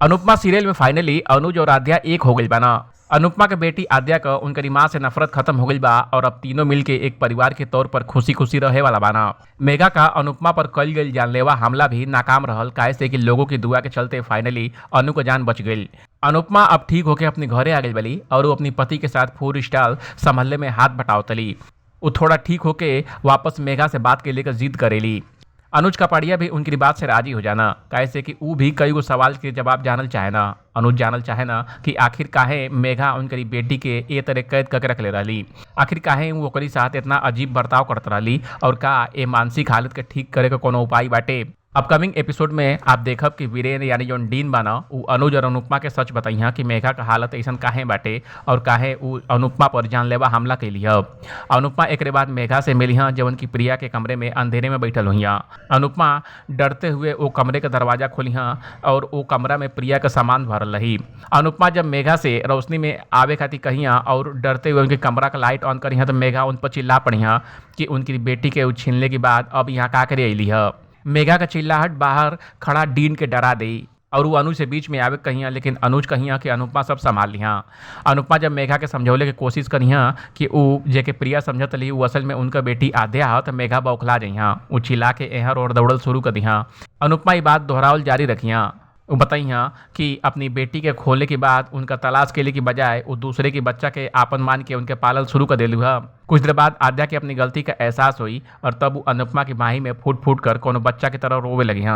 Anupama serial में finally अनुज और आद्या एक हो गई बाना। अनुपमा के बेटी आद्या का उनकरी माँ से नफरत खत्म हो गई बा और अब तीनों मिलके एक परिवार के तौर पर खुशी खुशी रहे वाला बाना। मेघा का अनुपमा पर कल गई जानलेवा हमला भी नाकाम रहल, काहे से कि लोगों की दुआ के चलते फाइनली अनु का जान बच गई। अनुपमा अब ठीक होके अपने घरे आ गई बली और वो अपनी पति के साथ फूड स्टॉल संभलने में हाथ बटावतली। वो थोड़ा ठीक होके वापस मेघा से बात के लेकर जिद करेली। अनुज कपाड़िया भी उनकी बात से राजी हो जाना, कैसे कि ऊ भी कई गो सवाल के जवाब जानल चाहे ना। अनुज जानल चाहे ना कि आखिर काहे मेघा उनकरी बेटी के ए तरह कैद करके रख ले रही, आखिर काहे वो ओकरी साथ इतना अजीब बर्ताव करत रही और का ए मानसिक हालत के ठीक करे का कोनो उपाय बाटे। अपकमिंग एपिसोड में आप देखब कि वीरेन यानी जो डीन बाना उ अनुज और अनुपमा के सच बताइहा कि मेघा का हालत ऐसा काहे बाटे और काहे उ अनुपमा पर जानलेवा हमला कैली है। अनुपमा एक बाद मेघा से मिली जब उनकी प्रिया के कमरे में अंधेरे में बैठल हुई। अनुपमा डरते हुए वो कमरे का दरवाजा खोली और वो कमरा में प्रिया का सामान भरल रही। अनुपमा जब मेघा से रोशनी में आवे खातिर कहिया और डरते हुए उनके कमरा का लाइट ऑन करी तो मेघा उन पर चिल्ला पड़ी कि उनकी बेटी के छीनने के बाद अब यहाँ का करे अली है। मेघा का चिल्लाहट बाहर खड़ा डीन के डरा दी और वो अनुज से बीच में आवे कहिया, लेकिन अनुज कहिया कि अनुपमा सब संभाल लिया। अनुपमा जब मेघा के समझौले की कोशिश करिया कि वो जेके प्रिया समझत ली वो असल में उनका बेटी आद्या है तो मेघा बौखला जइहा, वो चिल्ला के एहर और दौड़ल शुरू कर दिया। अनुपमा ये बात दोहरावल जारी रखिया, वो बताइया कि अपनी बेटी के खोले के बाद उनका तलाश के लिए की बजाय वो दूसरे की बच्चा के आपन मान के उनके पालन शुरू कर दिलू है। कुछ देर बाद आद्या की अपनी गलती का एहसास हुई और तब वो अनुपमा की बाही में फूट फूट कर कोनो बच्चा की तरह रोवे लगी।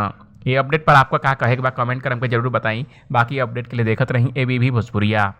ये अपडेट पर आपका क्या कहे के बाद कमेंट कर हमको जरूर बताई। बाकी अपडेट के लिए देखते रही एबीपी भोजपुरिया।